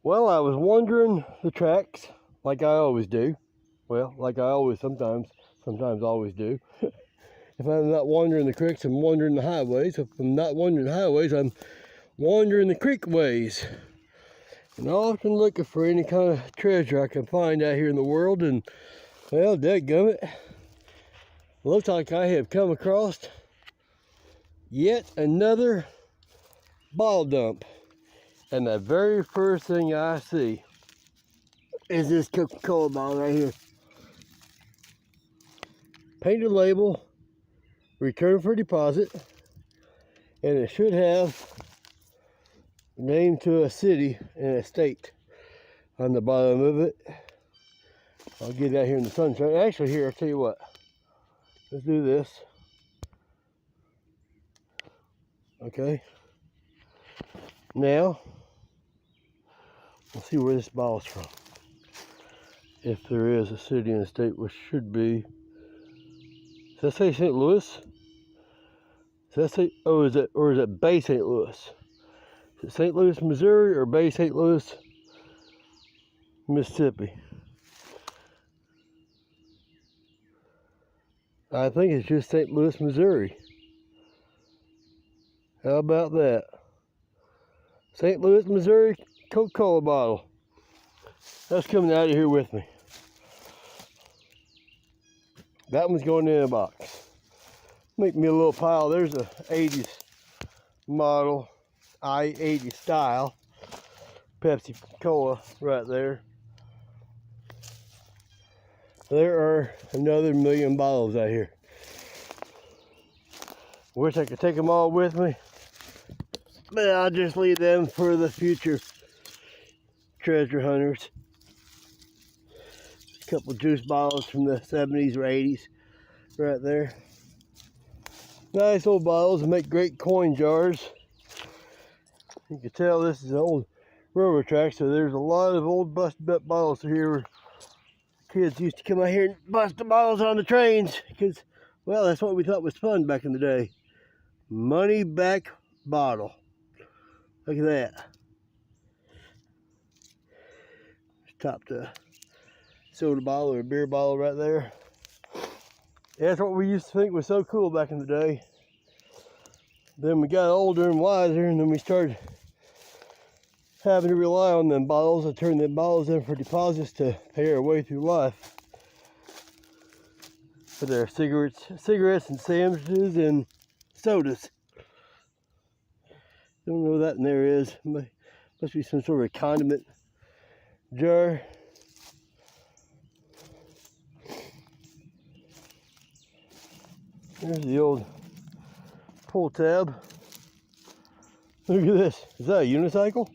Well, I was wandering the tracks like I always do. Well, like I always sometimes always do. If I'm not wandering the creeks, I'm wandering the highways. If I'm not wandering the highways, I'm wandering the creek ways. And often looking for any kind of treasure I can find out here in the world. And, well, dadgummit, looks like I have come across yet another bottle dump. And the very first thing I see is this Coca-Cola bottle right here. Painted label, return for deposit, and it should have a name to a city and a state on the bottom of it. I'll get it out here in the sunshine. Actually, here, I'll tell you what. Let's do this. Okay. Now, we'll see where this bottle's from. If there is a city and a state, which should be. Does that say St. Louis? Does that say, oh, is it Bay St. Louis? Is it St. Louis, Missouri, or Bay St. Louis, Mississippi? I think it's just St. Louis, Missouri. How about that? St. Louis, Missouri Coca-Cola bottle. That's coming out of here with me. That one's going in a box. Make me a little pile. There's a 80s model, 80s style Pepsi Cola right there. There are another 1,000,000 bottles out here. Wish I could take them all with me, but I'll just leave them for the future treasure hunters. A couple juice bottles from the 70s or 80s right there. Nice old bottles and make great coin jars. You can tell this is an old railroad track, so there's a lot of old busted up bottles here. Kids used to come out here and bust the bottles on the trains because, well, that's what we thought was fun back in the day. Money back bottle. Look at that. Topped a soda bottle or a beer bottle right there. That's what we used to think was so cool back in the day. Then we got older and wiser, and then we started having to rely on them bottles and turn them bottles in for deposits to pay our way through life. For their cigarettes and sandwiches and sodas. Don't know what that in there is. Must be some sort of condiment jar. There's the old pull tab. Look at this. Is that a unicycle?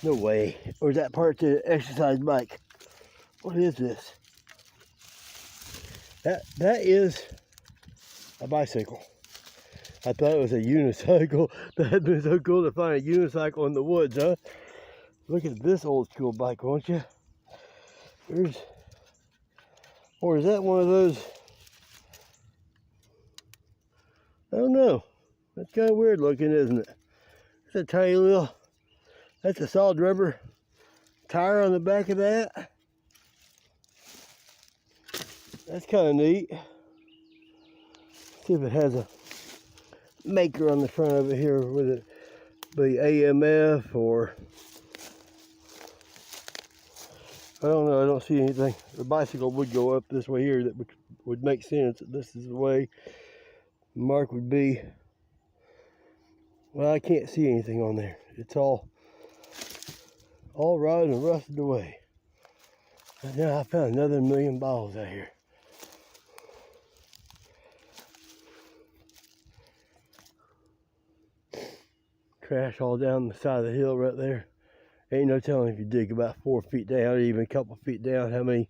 No way. Or is that part to the exercise bike? What is this? That is a bicycle. I thought it was a unicycle. That'd been so cool to find a unicycle in the woods, huh? Look at this old school bike, won't you? Or is that one of those? I don't know. That's kind of weird looking, isn't it? It's a tiny little, that's a solid rubber tire on the back of that. That's kind of neat. See if it has a maker on the front of it here, with it be AMF or I don't know. I don't see anything. The bicycle would go up this way here. That would make sense. This is the way the mark would be. Well, I can't see anything on there. It's all rotted and rusted away. And now I found another 1,000,000 bottles out here. Trash all down the side of the hill right there. Ain't no telling if you dig about 4 feet down, or even a couple feet down, how many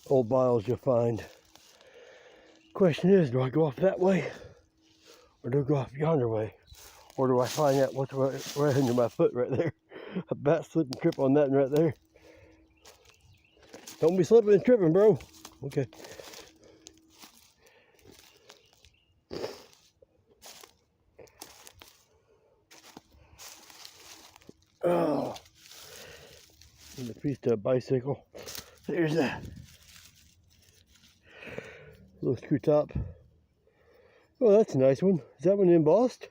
old bottles you'll find. Question is, do I go off that way? Or do I go off yonder way? Or do I find out what's right under my foot right there? I about slip and trip on that one right there. Don't be slipping and tripping, bro. Okay. Oh, And the piece of bicycle. There's a little screw top. Oh, that's a nice one. Is that one embossed?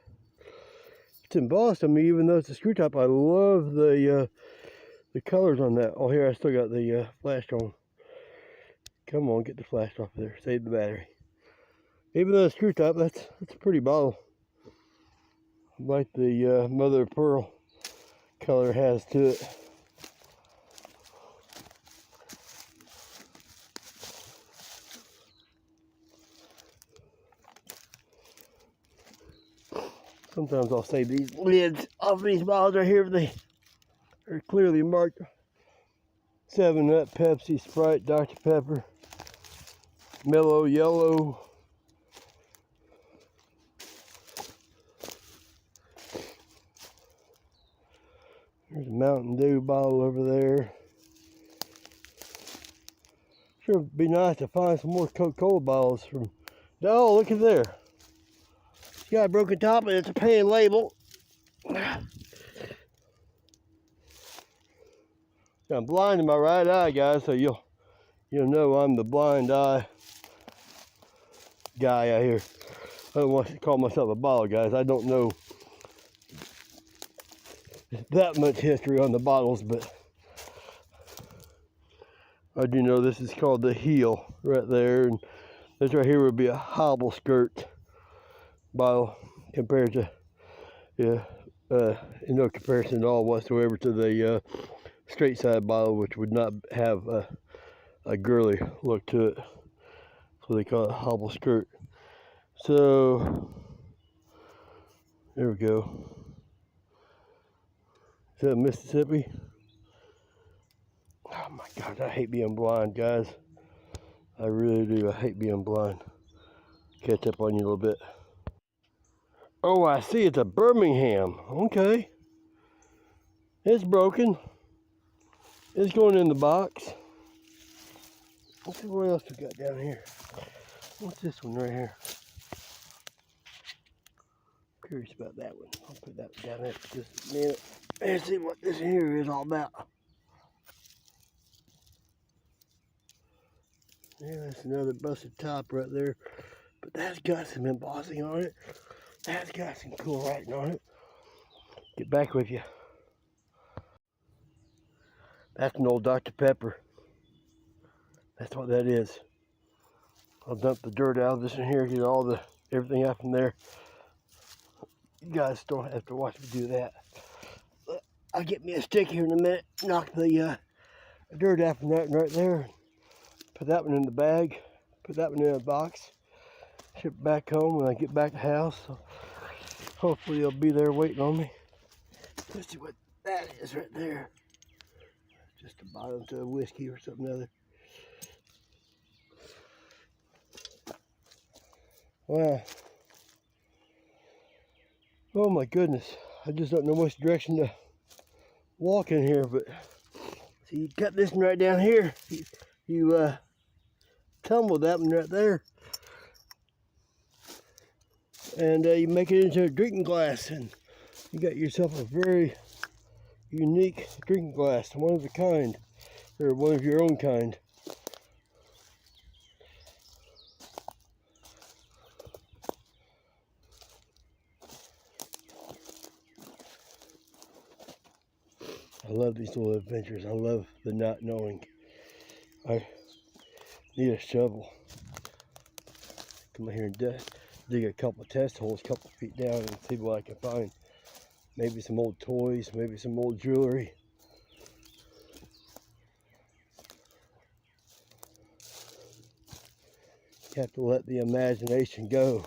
It's embossed. I mean, even though it's a screw top, I love the colors on that. Oh, here I still got the flash on. Come on, get the flash off of there. Save the battery. Even though it's screw top, that's a pretty bottle. Like the mother of pearl color has to it. Sometimes I'll save these lids off these bottles right here. They are clearly marked 7-Up, Pepsi, Sprite, Dr. Pepper, Mellow Yellow. There's a Mountain Dew bottle over there. Sure would be nice to find some more Coca-Cola bottles from... Oh, look at there. It's got a broken top and it's a pan label. I'm blind in my right eye, guys, so you'll know I'm the blind eye guy out here. I don't want to call myself a bottle, guys. I don't know that much history on the bottles, but I do know this is called the Heel right there, and this right here would be a hobble skirt bottle compared to, no comparison at all whatsoever to the straight side bottle, which would not have a girly look to it. So they call it hobble skirt. So there we go. Is that Mississippi? Oh my God, I hate being blind, guys. I really do. I hate being blind. Catch up on you a little bit. Oh, I see. It's a Birmingham. Okay. It's broken. It's going in the box. Let's see what else we got down here. What's this one right here? Curious about that one. I'll put that down there for just a minute and see what this here is all about. Yeah, that's another busted top right there. But that's got some embossing on it. That's got some cool writing on it. Get back with you. That's an old Dr. Pepper. That's what that is. I'll dump the dirt out of this in here, get all everything out from there. You guys don't have to watch me do that. I'll get me a stick here in a minute, knock the dirt out from that one right there. Put that one in the bag, put that one in a box, ship it back home when I get back to the house. So hopefully they'll be there waiting on me. Let's see what that is right there. Just a bottle to a whiskey or something other. Wow. Oh my goodness. I just don't know which direction to walk in here, but see, you cut this one right down here. You tumble that one right there. And you make it into a drinking glass, and you got yourself a very unique drinking glass, one of a kind, or one of your own kind. I love these little adventures. I love the not knowing. I need a shovel. Come in here and dig a couple of test holes a couple of feet down and see what I can find. Maybe some old toys, maybe some old jewelry. You have to let the imagination go.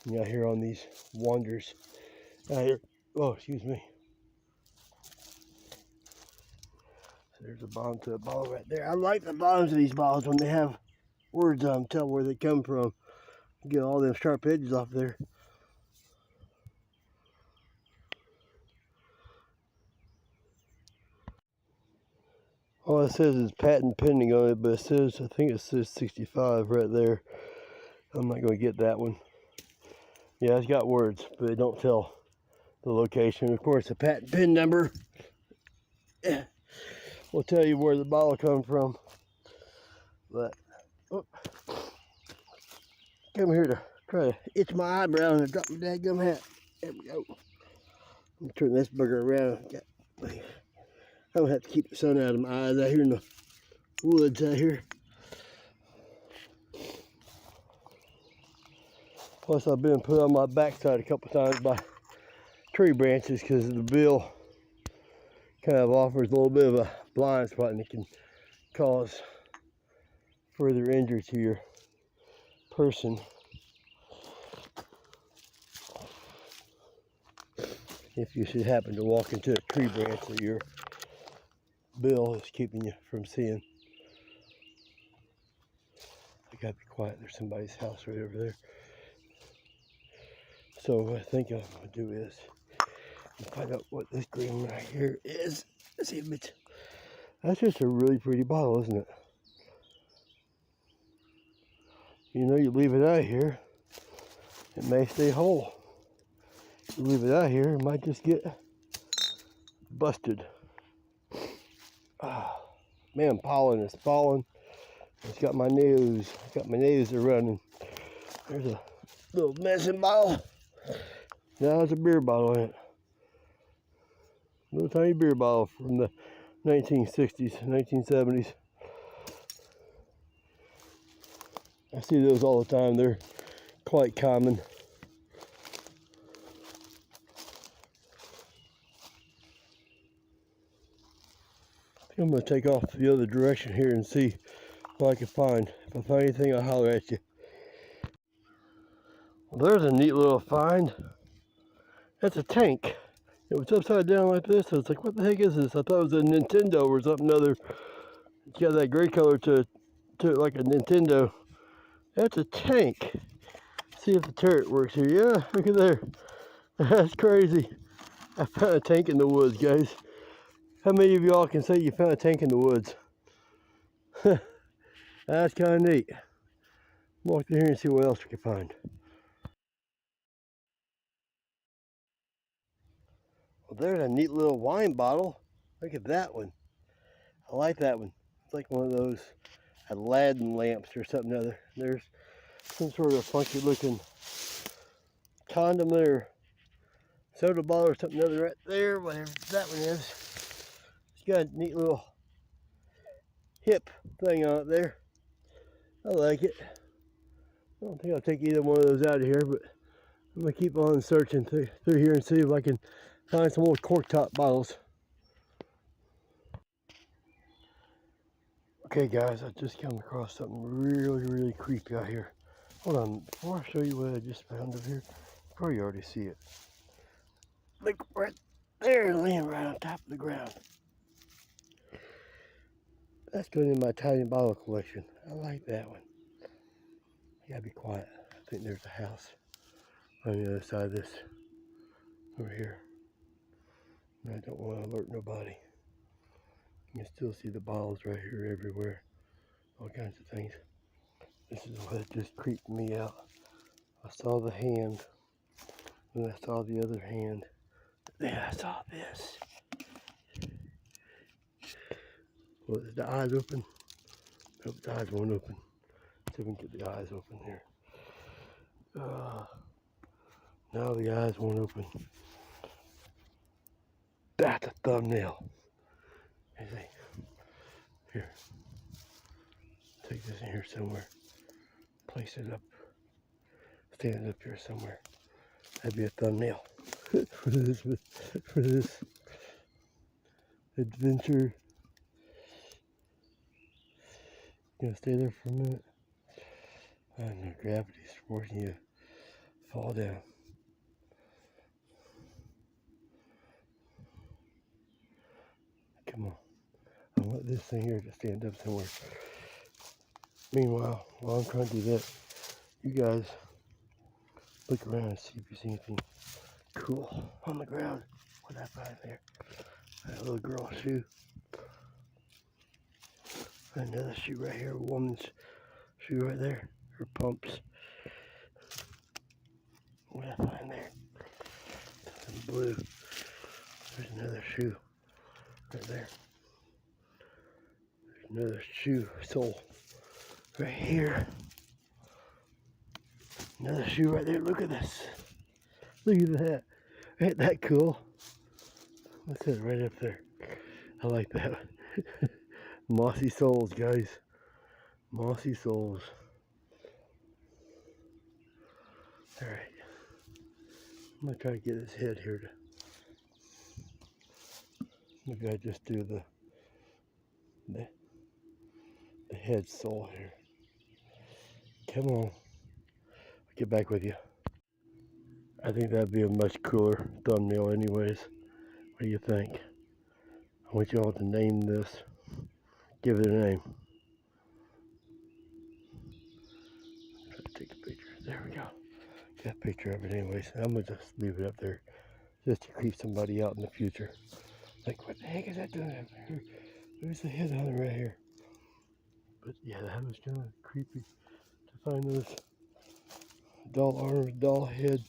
You know, here on these wanders. Out here, oh, excuse me. There's a bottom to a bottle right there. I like the bottoms of these bottles when they have words on them, tell where they come from. Get all them sharp edges off there. All it says is patent pending on it, but it says, I think it says 65 right there. I'm not going to get that one. Yeah, it's got words, but it don't tell the location. Of course, the patent pin number. will tell you where the bottle come from. But oh, come here to try to itch my eyebrow and drop my dadgum hat. There we go. I'm gonna turn this burger around. I'm gonna have to keep the sun out of my eyes out here in the woods out here. Plus I've been put on my backside a couple times by tree branches because the bill kind of offers a little bit of a blind spot and it can cause further injury to your person if you should happen to walk into a tree branch that your bill is keeping you from seeing. I gotta be quiet, there's somebody's house right over there. So what I think I'm gonna do is find out what this green right here is. Let's see if it's, that's just a really pretty bottle, isn't it? You know, you leave it out here, it may stay whole. You leave it out here, it might just get busted. Ah, man, pollen is falling. It's got my nose. Got my nose running. There's a little medicine bottle. Now there's a beer bottle in it. Little tiny beer bottle from the 1960s, 1970s. I see those all the time. They're quite common. I think I'm going to take off the other direction here and see what I can find. If I find anything, I'll holler at you. Well, there's a neat little find. That's a tank. It was upside down like this. I was like, what the heck is this? I thought it was a Nintendo or something other. It's got that gray color to it like a Nintendo. That's a tank. See if the turret works here. Yeah, look at there. That's crazy. I found a tank in the woods, guys. How many of y'all can say you found a tank in the woods? That's kind of neat. Walk through here and see what else we can find. Well, there's a neat little wine bottle. Look at that one. I like that one. It's like one of those Aladdin lamps or something other. There's some sort of funky looking condom or soda bottle or something other right there, whatever that one is. It's got a neat little hip thing on it there. I like it. I don't think I'll take either one of those out of here, but I'm going to keep on searching through here and see if I can find some old cork top bottles. Okay guys, I just came across something really creepy out here. Hold on, before I show you what I just found over here, probably already see it. Look right there, laying right on top of the ground. That's going in my tiny bottle collection. I like that one. You gotta be quiet. I think there's a house on the other side of this over here. And I don't want to alert nobody. You can still see the bottles right here everywhere. All kinds of things. This is what just creeped me out. I saw the hand. And I saw the other hand. Then I saw this. Well, is the eyes open? Nope, the eyes won't open. See if we can get the eyes open here. Now the eyes won't open. That's a thumbnail. You see? Here. Take this in here somewhere. Place it up. Stand it up here somewhere. That'd be a thumbnail for this adventure. Gonna stay there for a minute. I don't know, gravity's forcing you to fall down. Come on. I want this thing here to stand up somewhere. Meanwhile, while I'm trying to do that, you guys look around and see if you see anything cool on the ground. What did I find there? That little girl's shoe. Another shoe right here, a woman's shoe right there. Her pumps. What did I find there? Something blue. There's another shoe right there. Another shoe sole right here. Another shoe right there. Look at this. Look at that. Ain't that cool? What's that right up there? I like that. Mossy soles, guys. Mossy soles. Alright. I'm going to try to get his head here to... Maybe I just do the head sole here. Come on. I'll get back with you. I think that'd be a much cooler thumbnail anyways. What do you think? I want you all to name this. Give it a name. Try to take a picture. There we go. Got a picture of it anyways. I'm going to just leave it up there just to creep somebody out in the future. Like, what the heck is that doing? There's the head on it right here. But yeah, that was kind of creepy to find those doll arms, doll head.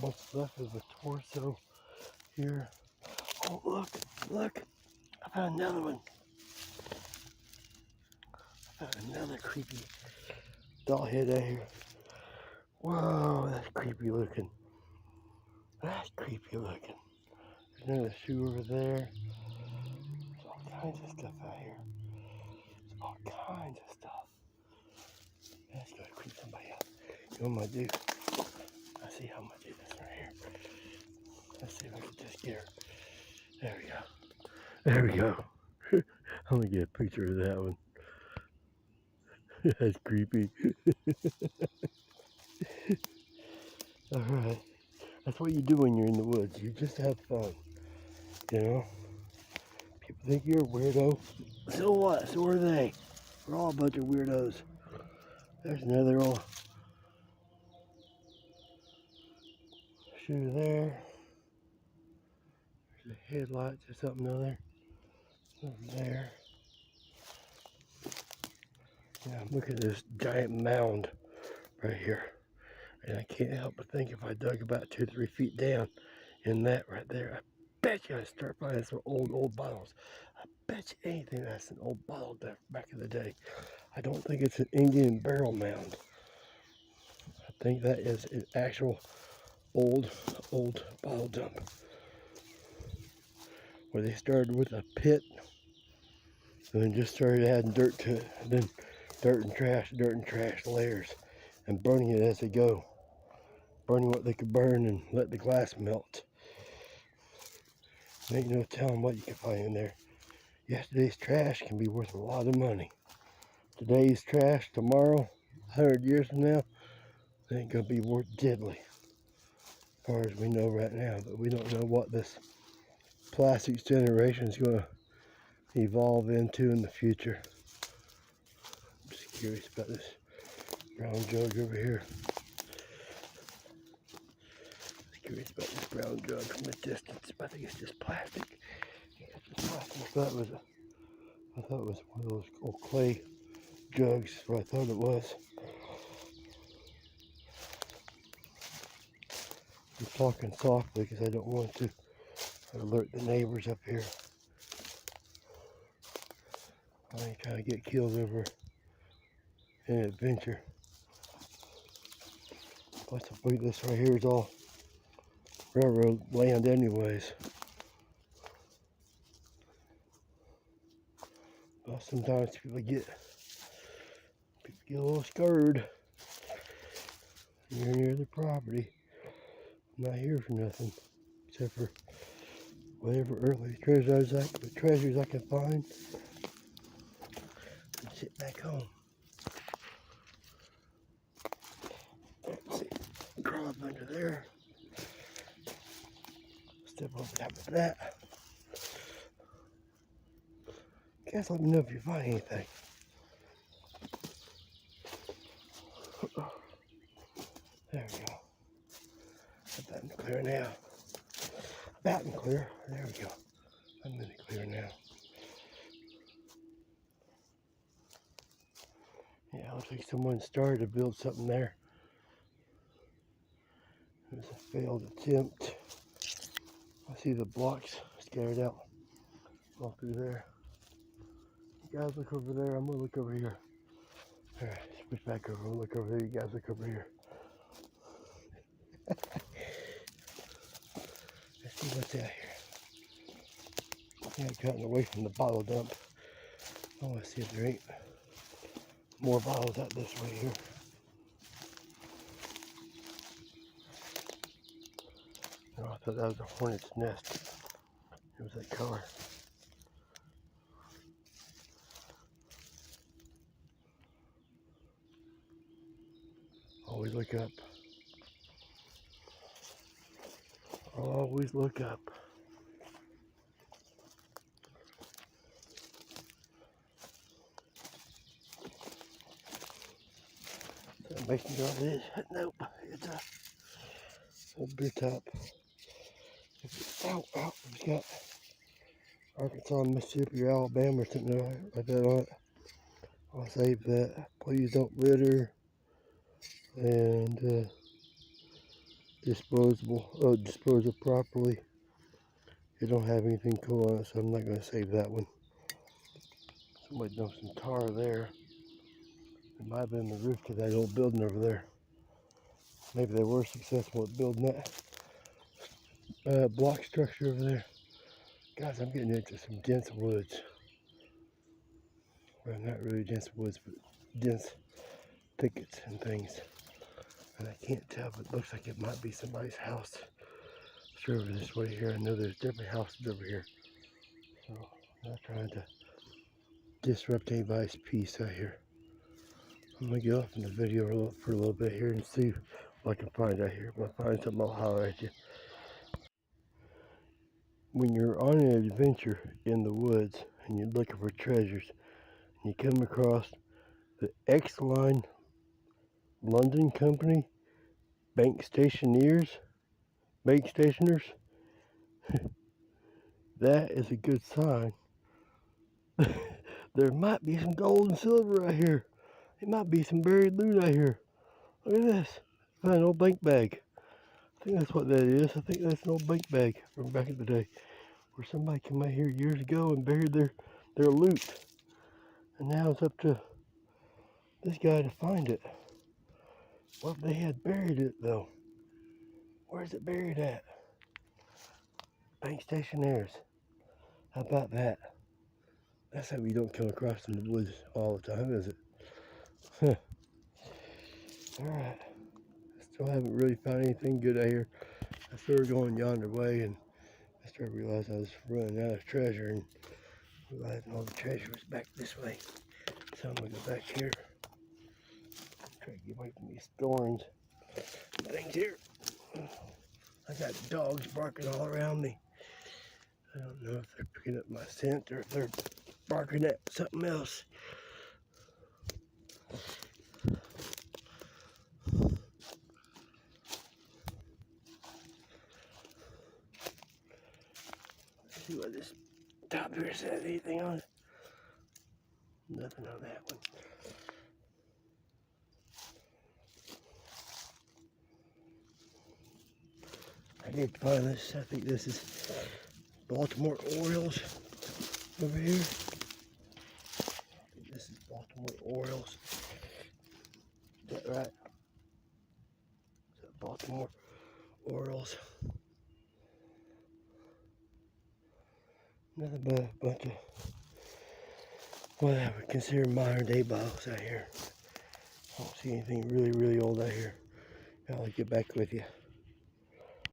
What's left of the torso here. Oh, look. I found another one. I found another creepy doll head out here. Whoa, that's creepy looking. That's creepy looking. There's another shoe over there. There's all kinds of stuff out here. There's all kinds of stuff. That's gonna creep somebody out. You know what I'm gonna do? I see how I'm gonna do this right here. Let's see if I can just get her. There we go. There we go. I'm gonna get a picture of that one. That's creepy. Alright. That's what you do when you're in the woods. You just have fun. You know? People think you're a weirdo. So what? So are they. We're all a bunch of weirdos. There's another old shoe there. There's the headlights or something over there. Yeah, look at this giant mound right here. And I can't help but think if I dug about 2 or 3 feet down in that right there, I bet you I'd start finding some old bottles. I bet you anything that's an old bottle back in the day. I don't think it's an Indian barrel mound. I think that is an actual old bottle dump. Where they started with a pit and then just started adding dirt to it. And then dirt and trash layers and burning it as they go. Burning what they could burn and let the glass melt. There ain't no telling what you can find in there. Yesterday's trash can be worth a lot of money. Today's trash, tomorrow, 100 years from now, it ain't gonna be worth diddly. As far as we know right now, but we don't know what this plastics generation is gonna evolve into in the future. I'm just curious about this brown jug over here. Curious about this brown jug from a distance. I think it's just plastic. I thought it was one of those old clay jugs. That's what I thought it was. I'm talking softly because I don't want to alert the neighbors up here. I ain't trying to get killed over an adventure. Plus, I believe this right here is all railroad land anyways. Well, sometimes people get a little scared. You're near the property. I'm not here for nothing except for whatever earthly treasures I can find and sit back home. Let's see, crawl up under there. Step on top of that. Guys, let me know if you find anything. There we go. About in the clear now. About in clear. There we go. I'm in the clear now. Yeah, looks like someone started to build something there. It was a failed attempt. I see the blocks scattered out all through there. You guys look over there. I'm gonna look over here. All right, switch back over. Look over there. You guys look over here. Let's see what's out here. Yeah, gotten away from the bottle dump. I want to see if there ain't more bottles out this way here. Oh, I thought that was a hornet's nest. It was that color. Always look up. Always look up. That mason jar is. Nope. It's a beer top. Ow, ow. It's got Arkansas, Mississippi, or Alabama or something like that on it. I'll save that. Please don't litter. And dispose properly. It don't have anything cool on it, so I'm not going to save that one. Somebody dumped some tar there. It might have been the roof to that old building over there. Maybe they were successful at building that block structure over there. Guys, I'm getting into some dense woods. Well, not really dense woods, but dense thickets and things. And I can't tell, but it looks like it might be somebody's house. It's over this way here. I know there's definitely houses over here. So I'm not trying to disrupt anybody's peace out here. I'm gonna get off in the video for a little bit here and see what I can find out here. If I find something, I'll holler at you. When you're on an adventure in the woods and you're looking for treasures, and you come across the X-Line London Company bank stationers, that is a good sign. There might be some gold and silver out here. There might be some buried loot out here. Look at this. I found an old bank bag. I think that's what that is. I think that's an old bank bag from back in the day, where somebody came out here years ago and buried their loot. And now it's up to this guy to find it. What if they had buried it though? Where's it buried at? Bank stationers. How about that? That's something you don't come across in the woods all the time, is it? Huh. Alright. Still haven't really found anything good out here. I started going yonder way and I started realizing I was running out of treasure and realizing all the treasure was back this way. So I'm gonna go back here. Try to get away from these thorns. Nothing's here. I got dogs barking all around me. I don't know if they're picking up my scent or if they're barking at something else. Let's see what this top here says. Anything on it? Nothing on that one. I did find this. I think this is Baltimore Orioles over here. I think this is Baltimore Orioles. Is that right? Is that Baltimore Orioles? Nothing but a bunch of what I would consider modern day bottles out here. I don't see anything really old out here. I'll get back with you.